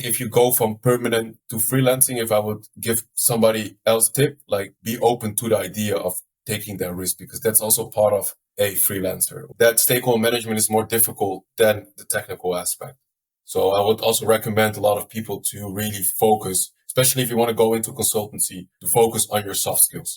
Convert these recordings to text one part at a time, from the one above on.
if you go from permanent to freelancing, if I would give somebody else tip, like be open to the idea of taking that risk, because that's also part of a freelancer. That stakeholder management is more difficult than the technical aspect. So I would also recommend a lot of people to really focus, especially if you want to go into consultancy, to focus on your soft skills.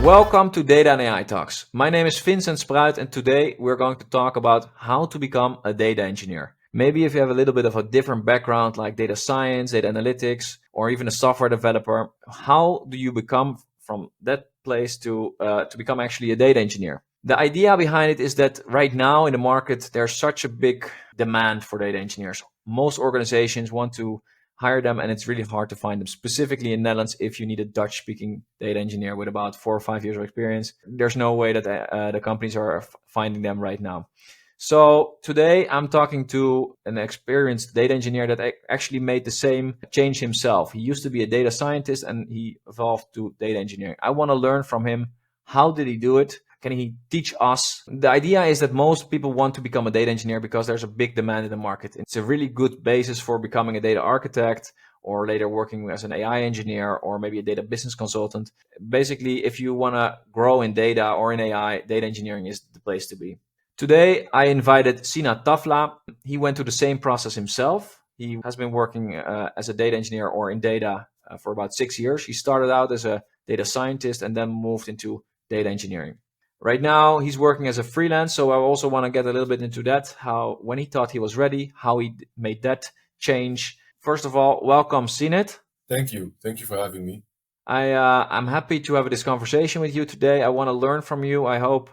Welcome to Data and AI Talks. My name is Vincent Spruit, and today we're going to talk about how to become a data engineer. Maybe if you have a little bit of a different background like data science, data analytics, or even a software developer, how do you become from that place to become actually a data engineer? The idea behind it is that right now in the market, there's such a big demand for data engineers. Most organizations want to hire them, and it's really hard to find them. Specifically in Netherlands, if you need a Dutch-speaking data engineer with about 4 or 5 years of experience, there's no way that the companies are finding them right now. So today I'm talking to an experienced data engineer that actually made the same change himself. He used to be a data scientist and he evolved to data engineering. I want to learn from him. How did he do it? Can he teach us? The idea is that most people want to become a data engineer because there's a big demand in the market. It's a really good basis for becoming a data architect or later working as an AI engineer or maybe a data business consultant. Basically, if you want to grow in data or in AI, data engineering is the place to be. Today, I invited Sinit Tafla. He went through the same process himself. He has been working as a data engineer or in data for about 6 years. He started out as a data scientist and then moved into data engineering. Right now, he's working as a freelance, so I also want to get a little bit into that, how when he thought he was ready, how he made that change. First of all, welcome, Sinit. Thank you. Thank you for having me. I'm happy to have this conversation with you today. I want to learn from you. I hope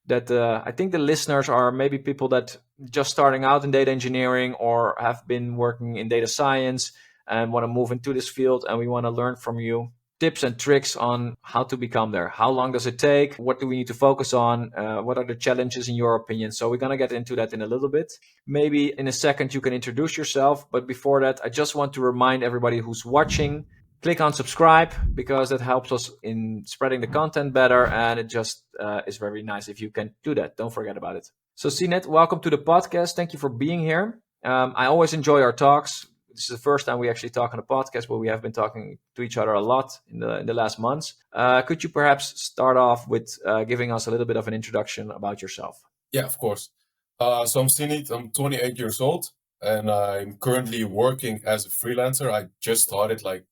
that I think the listeners are maybe people that just starting out in data engineering or have been working in data science and want to move into this field, and we want to learn from you tips and tricks on how to become there. How long does it take? What do we need to focus on? What are the challenges in your opinion? So we're going to get into that in a little bit. Maybe in a second you can introduce yourself. But before that, I just want to remind everybody who's watching, click on subscribe because that helps us in spreading the content better. And it just is very nice if you can do that. Don't forget about it. So Sinit, welcome to the podcast. Thank you for being here. I always enjoy our talks. This is the first time we actually talk on a podcast, but we have been talking to each other a lot in the last months. Could you perhaps start off with giving us a little bit of an introduction about yourself? Yeah, of course. So I'm Sinit, I'm 28 years old, and I'm currently working as a freelancer. I just started, like,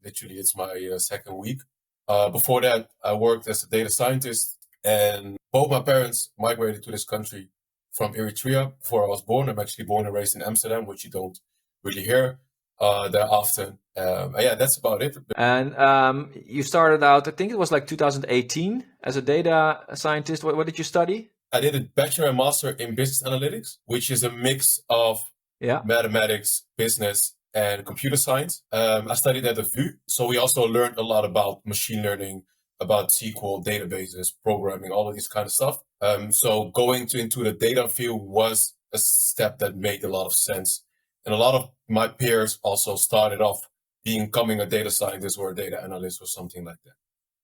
literally, it's my second week. Before that, I worked as a data scientist, and both my parents migrated to this country from Eritrea before I was born. I'm actually born and raised in Amsterdam, which you don't really hear that often. Yeah, that's about it. And you started out, I think it was like 2018 as a data scientist. What did you study? I did a bachelor and master in business analytics, which is a mix of Yeah. mathematics, business, and computer science. I studied at the VU, so we also learned a lot about machine learning, about SQL databases, programming, all of this kind of stuff. So going into the data field was a step that made a lot of sense. And a lot of my peers also started off becoming a data scientist or a data analyst or something like that,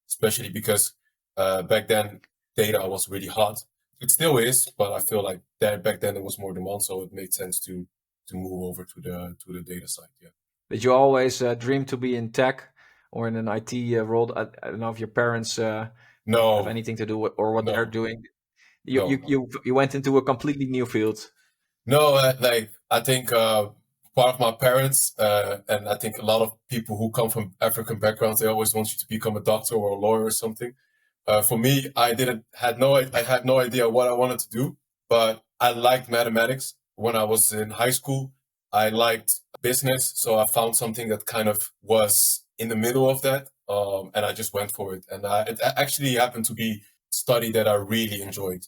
especially because back then data was really hot. It still is, but I feel like that back then there was more demand, so it made sense to move over to the data side. Yeah. Did you always dream to be in tech or in an IT role? I don't know if your parents have No, anything to do with or what no, they're doing. You, no, you no. you went into a completely new field. No, like I think part of my parents and I think a lot of people who come from African backgrounds, they always want you to become a doctor or a lawyer or something. For me, I had no idea what I wanted to do, but I liked mathematics. When I was in high school, I liked business, so I found something that kind of was in the middle of that, and I just went for it. And it actually happened to be study that I really enjoyed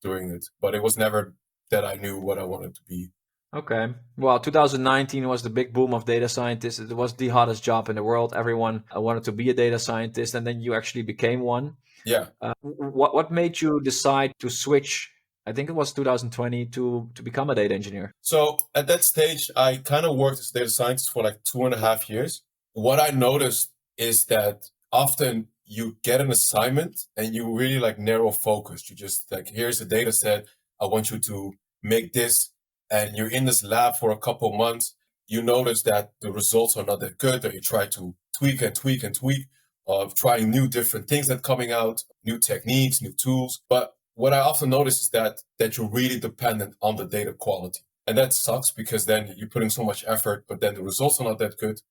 doing it, but it was never that I knew what I wanted to be. Okay. Well, 2019 was the big boom of data scientists. It was the hottest job in the world. Everyone wanted to be a data scientist, and then you actually became one. Yeah. What made you decide to switch? I think it was 2020 to become a data engineer. So at that stage, I kind of worked as a data scientist for like 2.5 years. What I noticed is that often you get an assignment and you really like narrow focus. You just like, here's a data set. I want you to make this. And you're in this lab for a couple of months. You notice that the results are not that good, that you try to tweak and tweak and tweak, of trying new different things that coming out, new techniques, new tools. But what I often notice is that you're really dependent on the data quality. And that sucks because then you're putting so much effort, but then the results are not that good.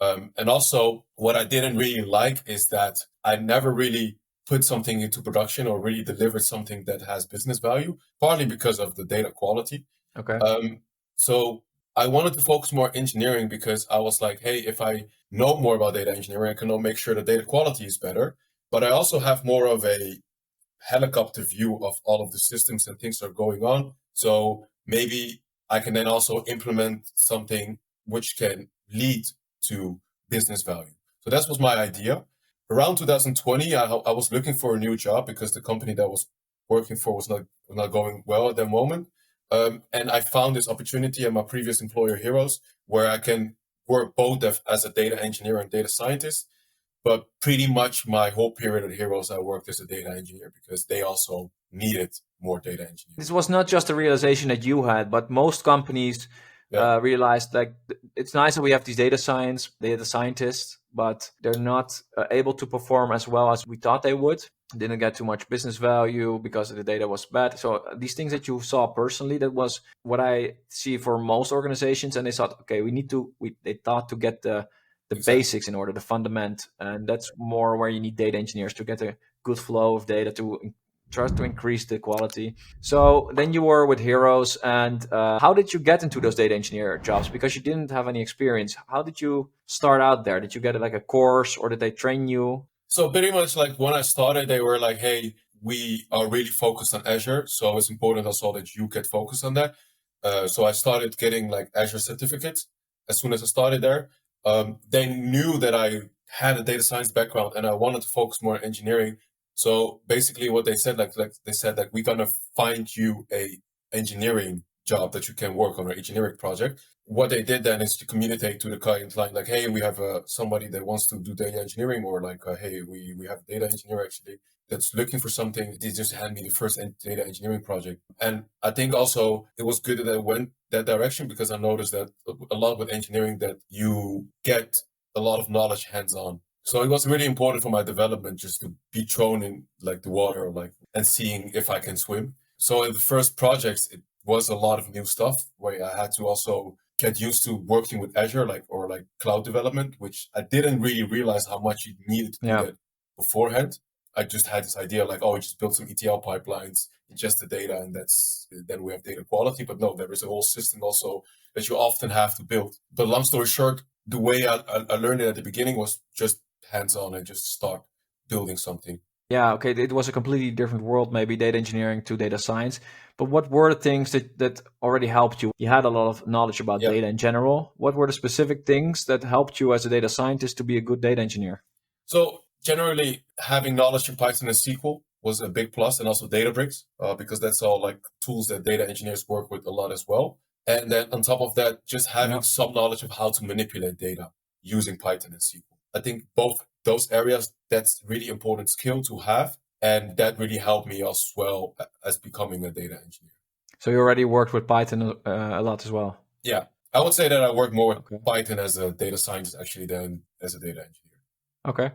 And also, what I didn't really like is that I never really put something into production or really delivered something that has business value, partly because of the data quality. Okay. So I wanted to focus more engineering because I was like, hey, if I know more about data engineering, I can now make sure the data quality is better. But I also have more of a helicopter view of all of the systems and things that are going on. So maybe I can then also implement something which can lead to business value. So that was my idea. Around 2020, I was looking for a new job because the company that I was working for was not going well at that moment. And I found this opportunity at my previous employer, Heroes, where I can work both as a data engineer and data scientist. But pretty much my whole period at Heroes, I worked as a data engineer because they also needed more data engineers. This was not just a realization that you had, but most companies realized like it's nice that we have these data scientists, but they're not able to perform as well as we thought they would. Didn't get too much business value because the data was bad. So these things that you saw personally, that was what I see for most organizations. And they thought, okay, they thought to get the Exactly. basics in order, the fundament. And that's more where you need data engineers to get a good flow of data to try to increase the quality. So then you were with Heroes, and how did you get into those data engineer jobs? Because you didn't have any experience. How did you start out there? Did you get like a course, or did they train you? So pretty much like when I started, they were like, hey, we are really focused on Azure. So it's important also that you get focused on that. So I started getting like Azure certificates as soon as I started there. They knew that I had a data science background and I wanted to focus more on engineering. So basically what they said, like they said, like, we're going to find you a engineering job that you can work on, an engineering project. What they did then is to communicate to the client, like, hey, we have somebody that wants to do data engineering, or like, hey, we have a data engineer actually that's looking for something. They just hand me the first data engineering project. And I think also it was good that I went that direction because I noticed that a lot with engineering that you get a lot of knowledge hands-on. So it was really important for my development just to be thrown in like the water, like, and seeing if I can swim. So in the first projects, it was a lot of new stuff where I had to also get used to working with Azure, or cloud development, which I didn't really realize how much you needed to do that beforehand. I just had this idea like, oh, we just build some ETL pipelines, ingest the data, and then we have data quality. But no, there is a whole system also that you often have to build. But long story short, the way I learned it at the beginning was just hands-on and just start building something. Yeah, okay. It was a completely different world, maybe data engineering to data science. But what were the things that already helped you? You had a lot of knowledge about Yeah. data in general. What were the specific things that helped you as a data scientist to be a good data engineer? So generally, having knowledge in Python and SQL was a big plus, and also Databricks, because that's all like tools that data engineers work with a lot as well. And then on top of that, just having some knowledge of how to manipulate data using Python and SQL. I think both those areas, that's really important skill to have. And that really helped me as well as becoming a data engineer. So you already worked with Python a lot as well. Yeah, I would say that I work more with Python as a data scientist actually than as a data engineer. Okay,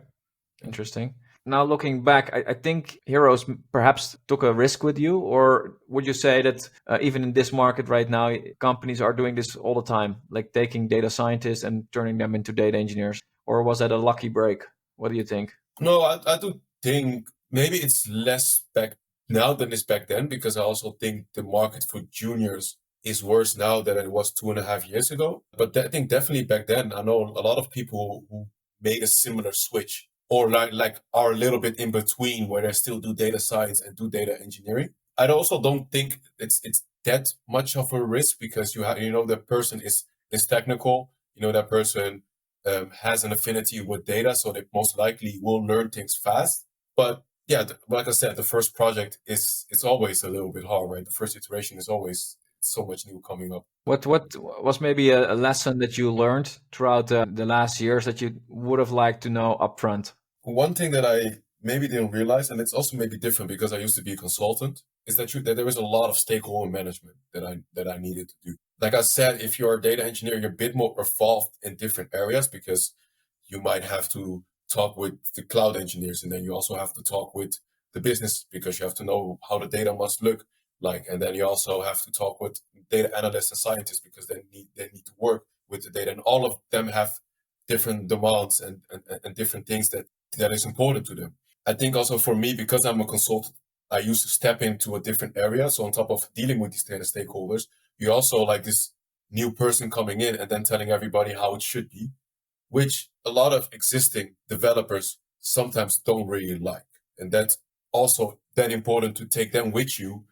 interesting. Now looking back, I think Heroes perhaps took a risk with you, or would you say that even in this market right now, companies are doing this all the time, like taking data scientists and turning them into data engineers? Or was that a lucky break? What do you think? No, I do think maybe it's less back now than it's back then, because I also think the market for juniors is worse now than it was 2.5 years ago. But I think definitely back then, I know a lot of people who made a similar switch, or like are a little bit in between where they still do data science and do data engineering. I also don't think it's that much of a risk, because that person is technical. That person has an affinity with data, so they most likely will learn things fast. But yeah, like I said, the first project it's always a little bit hard, right? The first iteration is always so much new coming up. What was maybe a lesson that you learned throughout the last years that you would have liked to know upfront? one thing that I maybe didn't realize, and it's also maybe different because I used to be a consultant, is that there is a lot of stakeholder management that I needed to do. Like I said, if you're a data engineer, you're a bit more involved in different areas because you might have to talk with the cloud engineers, and then you also have to talk with the business because you have to know how the data must look like, and then you also have to talk with data analysts and scientists because they need to work with the data, and all of them have different demands and different things that is important to them. I think also for me, because I'm a consultant, I used to step into a different area. So on top of dealing with these data stakeholders, you also like this new person coming in and then telling everybody how it should be, which a lot of existing developers sometimes don't really like. And that's also then important to take them with you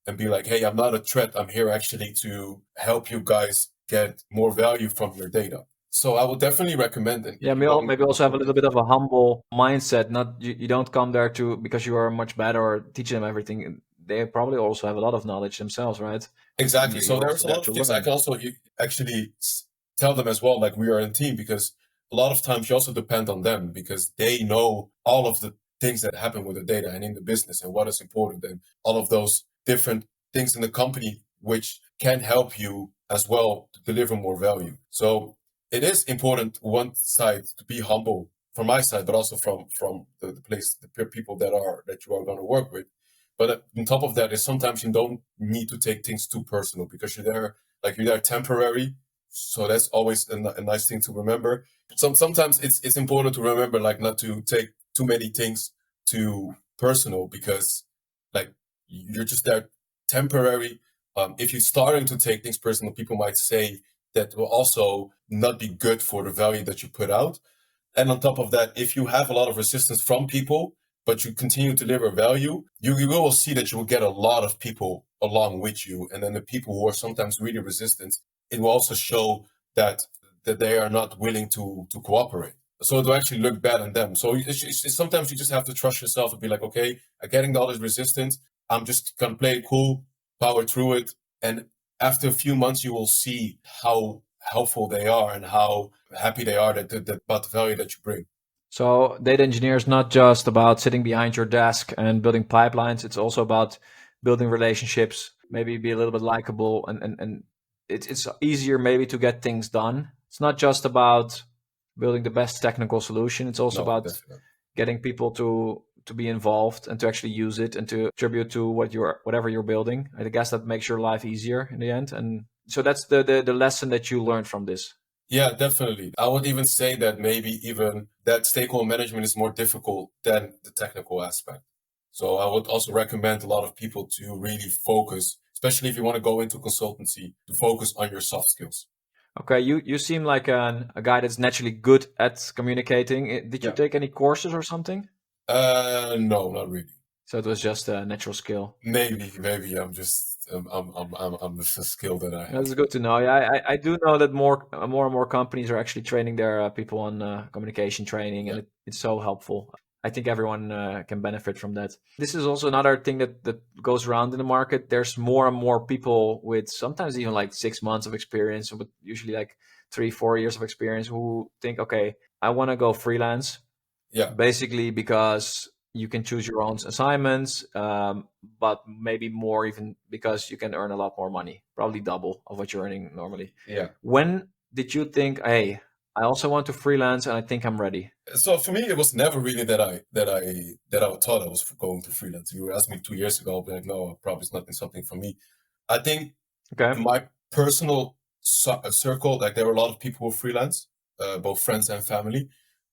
and be like, hey, I'm not a threat. I'm here actually to help you guys get more value from your data. So I would definitely recommend it. Yeah, maybe also have a little bit of a humble mindset. Not you don't come there to because you are much better or teach them everything. They probably also have a lot of knowledge themselves, right? Exactly. So You're there's also a there lot of to things I learn. can also actually tell them as well, like we are a team, because a lot of times you also depend on them because they know all of the things that happen with the data and in the business and what is important and all of those different things in the company which can help you as well to deliver more value. So it is important one side to be humble from my side, but also from the place, the people that you are going to work with. But on top of that is sometimes you don't need to take things too personal because you're there temporary. So that's always a nice thing to remember. Sometimes it's important to remember like not to take too many things too personal because like you're just there temporary. If you're starting to take things personal, people might say that will also not be good for the value that you put out. And on top of that, if you have a lot of resistance from people, but you continue to deliver value, you will see that you will get a lot of people along with you. And then the people who are sometimes really resistant, it will also show that they are not willing to cooperate. So it will actually look bad on them. So sometimes you just have to trust yourself and be like, okay, I'm getting all this resistance. I'm just gonna play it cool, power through it, and after a few months, you will see how helpful they are and how happy they are that about the value that you bring. So data engineer is not just about sitting behind your desk and building pipelines. It's also about building relationships, maybe be a little bit likable and it's easier maybe to get things done. It's not just about building the best technical solution. It's also No, about definitely. getting people to be involved and to actually use it and to contribute to whatever you're building. I guess that makes your life easier in the end. And so that's the lesson that you learned from this. Yeah, definitely. I would even say that maybe even that stakeholder management is more difficult than the technical aspect. So I would also recommend a lot of people to really focus, especially if you want to go into consultancy, to focus on your soft skills. Okay, you seem like a guy that's naturally good at communicating. Did you Yeah. take any courses or something? No, not really. So it was just a natural skill. Maybe I'm just a skill that I have. That's good to know. Yeah, I do know that more and more companies are actually training their people on communication training, Yeah. and it's so helpful. I think everyone can benefit from that. This is also another thing that goes around in the market. There's more and more people with sometimes even like 6 months of experience, but usually like 3, 4 years of experience who think, okay, I want to go freelance. Yeah. Basically because you can choose your own assignments, but maybe more even because you can earn a lot more money, probably double of what you're earning normally. Yeah. When did you think, hey, I also want to freelance and I think I'm ready? So for me, it was never really that I thought I was going to freelance. You were asking me 2 years ago, I'll be like, no, probably it's not something for me. I think Okay. in my personal circle, like there were a lot of people who were freelance, both friends and family,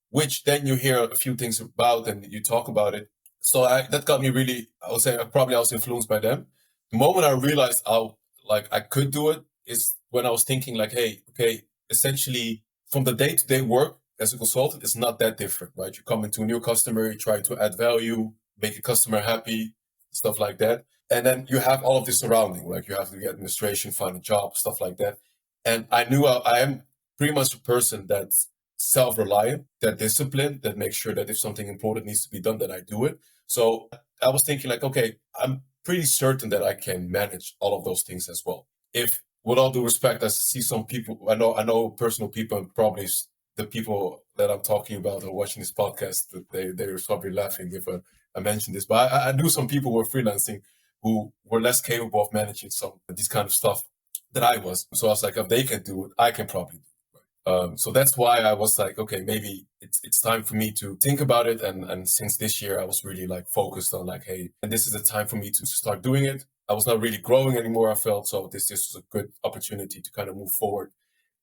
which then you hear a few things about and you talk about it. So that got me really, I would say I was influenced by them. The moment I realized how like I could do it is when I was thinking like, hey, okay, essentially from the day-to-day work as a consultant, it's not that different, right? You come into a new customer, you try to add value, make a customer happy, stuff like that. And then you have all of this surrounding, like you have to get administration, find a job, stuff like that. And I knew I am pretty much a person that's self-reliant, that disciplined, that makes sure that if something important needs to be done, that I do it. So I was thinking like, okay, I'm pretty certain that I can manage all of those things as well. If, with all due respect, I see some people, I know personal people and probably the people that I'm talking about are watching this podcast, that they were probably laughing if I mentioned this. But I knew some people who were freelancing who were less capable of managing some of this kind of stuff than I was. So I was like, if they can do it, I can probably do it. So that's why I was like, okay, maybe it's time for me to think about it. And since this year, I was really like focused on like, hey, and this is the time for me to start doing it. I was not really growing anymore, I felt. So this was a good opportunity to kind of move forward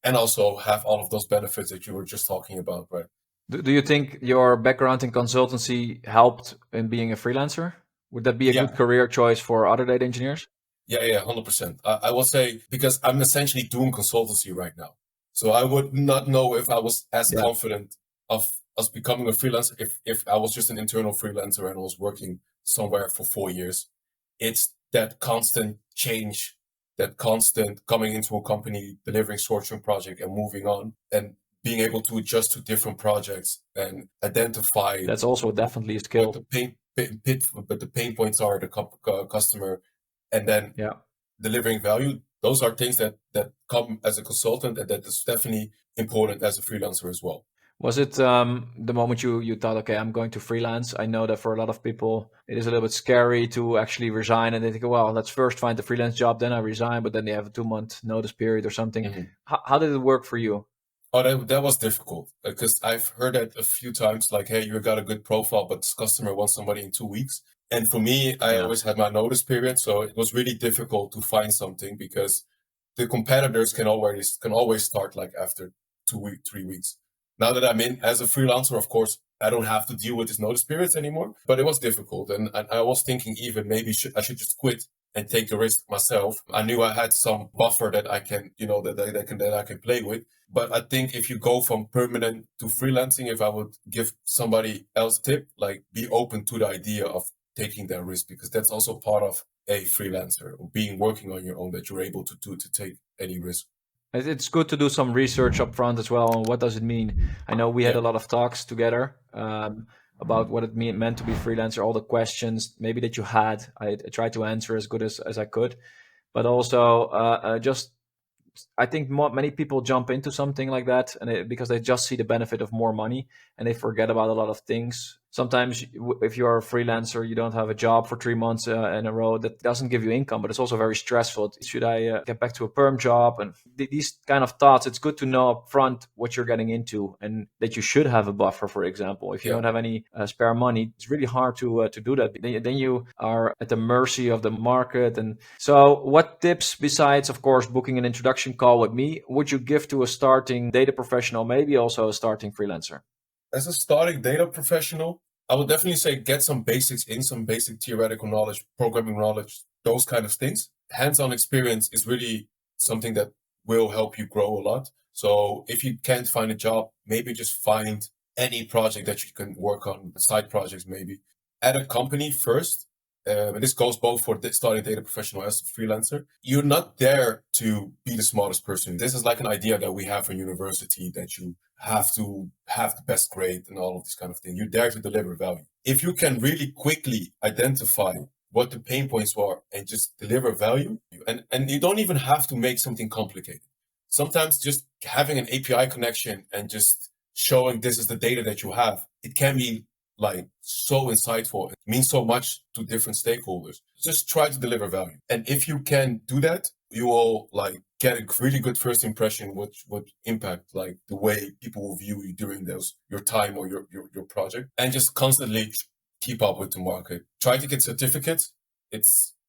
and also have all of those benefits that you were just talking about, right? Do you think your background in consultancy helped in being a freelancer? Would that be a Yeah, good career choice for other data engineers? yeah, 100%. I will say because I'm essentially doing consultancy right now. So I would not know if I was as Yeah. confident of us becoming a freelancer if I was just an internal freelancer and I was working somewhere for 4 years. It's that constant change, that constant coming into a company, delivering short-term project and moving on and being able to adjust to different projects and identify That's also definitely a what skill. the but the pain points are the customer, and then Yeah. delivering value. Those are things that come as a consultant, and that is definitely important as a freelancer as well. Was it the moment you thought, okay, I'm going to freelance? I know that for a lot of people, it is a little bit scary to actually resign, and they think, well, let's first find a freelance job, then I resign, but then they have a 2 month notice period or something. Mhm. How did it work for you? Oh, that was difficult because I've heard that a few times. Like, hey, you got a good profile, but this customer wants somebody in 2 weeks. And for me, I Yeah. always had my notice period, so it was really difficult to find something because the competitors can always start like after 2 weeks, 3 weeks. Now that I'm in as a freelancer, of course, I don't have to deal with these notice periods anymore. But it was difficult, and I was thinking even maybe I should just quit and take the risk myself. I knew I had some buffer that I can, that I can play with. But I think if you go from permanent to freelancing, if I would give somebody else tip, like be open to the idea of taking that risk, because that's also part of a freelancer or being working on your own, that you're able to do to take any risk. It's good to do some research up front as well on what does it mean. I know we had Yeah. a lot of talks together about what it meant to be freelancer, all the questions maybe that you had. I tried to answer as good as I could, but also just I think many people jump into something like that because they just see the benefit of more money and they forget about a lot of things. Sometimes, if you're a freelancer, you don't have a job for 3 months in a row. That doesn't give you income, but it's also very stressful. Should I get back to a perm job? And these kind of thoughts, it's good to know up front what you're getting into and that you should have a buffer, for example. If you Yeah. don't have any spare money, it's really hard to do that. Then you are at the mercy of the market. And so, what tips, besides, of course, booking an introduction call with me, would you give to a starting data professional, maybe also a starting freelancer? As a starting data professional, I would definitely say get some basics in, some basic theoretical knowledge, programming knowledge, those kind of things. Hands-on experience is really something that will help you grow a lot. So if you can't find a job, maybe just find any project that you can work on, side projects maybe. At a company first, and this goes both for the starting data professional as a freelancer. You're not there to be the smartest person. This is like an idea that we have in university, that you have to have the best grade and all of this kind of thing. You're there to deliver value. If you can really quickly identify what the pain points are and just deliver value, and you don't even have to make something complicated. Sometimes just having an API connection and just showing this is the data that you have, it can be like so insightful. It means so much to different stakeholders. Just try to deliver value. And if you can do that, you will like get a really good first impression, which would impact like the way people will view you during your time or your project. And just constantly keep up with the market. Try to get certificates.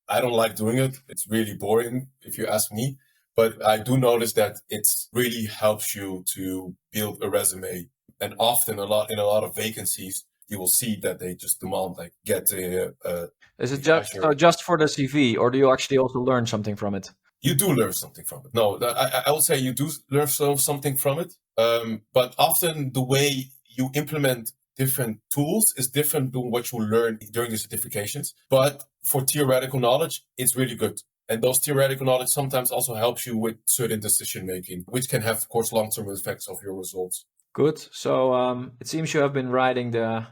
I don't like doing it. It's really boring if you ask me. But I do notice that it's really helps you to build a resume. And often in a lot of vacancies, you will see that they just demand like get Is it the just Azure. just for the CV, or do you actually also learn something from it? You do learn something from it. No, I would say you do learn something from it. But often the way you implement different tools is different than what you learn during the certifications. But for theoretical knowledge, it's really good. And those theoretical knowledge sometimes also helps you with certain decision making, which can have, of course, long-term effects of your results. Good. So it seems you have been riding the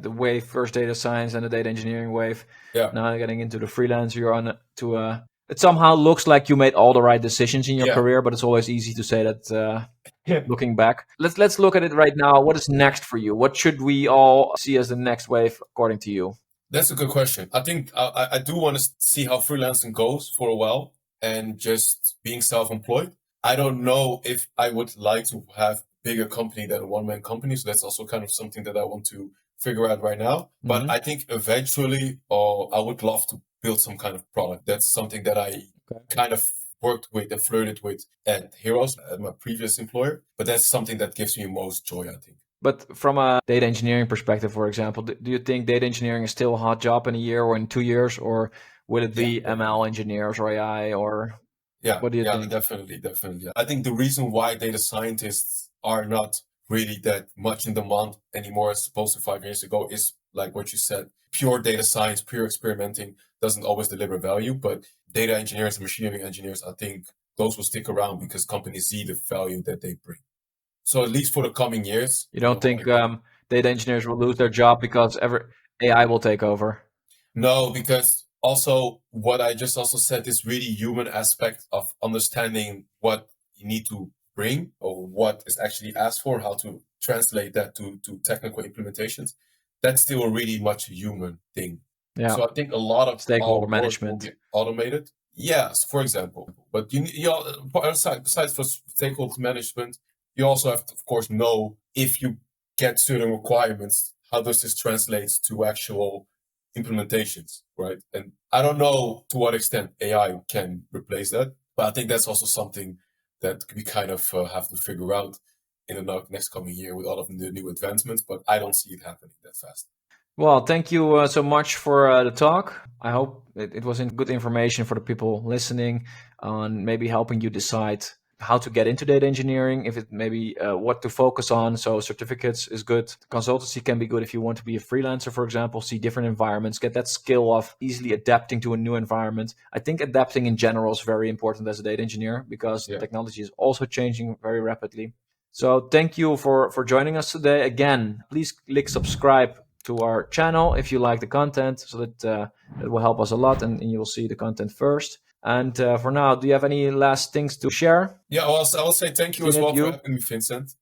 wave, first data science and the data engineering wave. Yeah. Now getting into the freelance, you're on to It somehow looks like you made all the right decisions in your Yeah. career, but it's always easy to say that Yeah. looking back. Let's look at it right now. What is next for you? What should we all see as the next wave according to you? That's a good question. I think I do want to see how freelancing goes for a while and just being self-employed. I don't know if I would like to have bigger company than a one-man company. So that's also kind of something that I want to figure out right now. But Mhm. I think eventually, I would love to build some kind of product. That's something that I Okay. kind of worked with and flirted with at Heroes, at my previous employer. But that's something that gives me most joy, I think. But from a data engineering perspective, for example, do you think data engineering is still a hot job in a year or in 2 years, or will it Yeah, be ML engineers or AI, or yeah, what do you yeah, think? definitely, definitely. I think the reason why data scientists are not really that much in demand anymore as opposed to 5 years ago is like what you said. Pure data science, pure experimenting doesn't always deliver value, but data engineers and machine learning engineers, I think those will stick around because companies see the value that they bring. So at least for the coming years, You don't think data engineers will lose their job because AI will take over? no, because also what I just also said, this really human aspect of understanding what you need to bring or what is actually asked for, how to translate that to technical implementations, that's still a really much human thing. Yeah, So I think a lot of our stakeholder work will management. be automated. Yes, for example. But besides for stakeholder management, you also have to, of course, know if you get certain requirements, how does this translate to actual implementations, right? And I don't know to what extent AI can replace that, but I think that's also something that we kind of have to figure out in the next coming year with all of the new advancements. But I don't see it happening that fast. Well, thank you so much for the talk. I hope it was good information for the people listening on maybe helping you decide how to get into data engineering, if it maybe what to focus on. So certificates is good. Consultancy can be good if you want to be a freelancer, for example, see different environments, get that skill of easily adapting to a new environment. I think adapting in general is very important as a data engineer because Yeah. technology is also changing very rapidly. So thank you for joining us today. Again, please click subscribe to our channel if you like the content, so that it will help us a lot, and you will see the content first. And for now, do you have any last things to share? Yeah, well, I will say thank you as Sinit, well for you? having me, Vincent.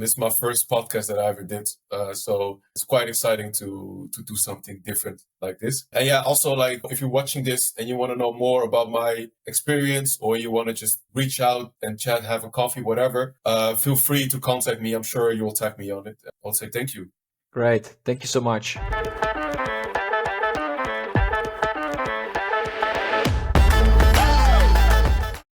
This is my first podcast that I ever did, so it's quite exciting to do something different like this. And yeah, also like if you're watching this and you want to know more about my experience, or you want to just reach out and chat, have a coffee, whatever, feel free to contact me. I'm sure you will tag me on it. I'll say thank you. Great. Thank you so much.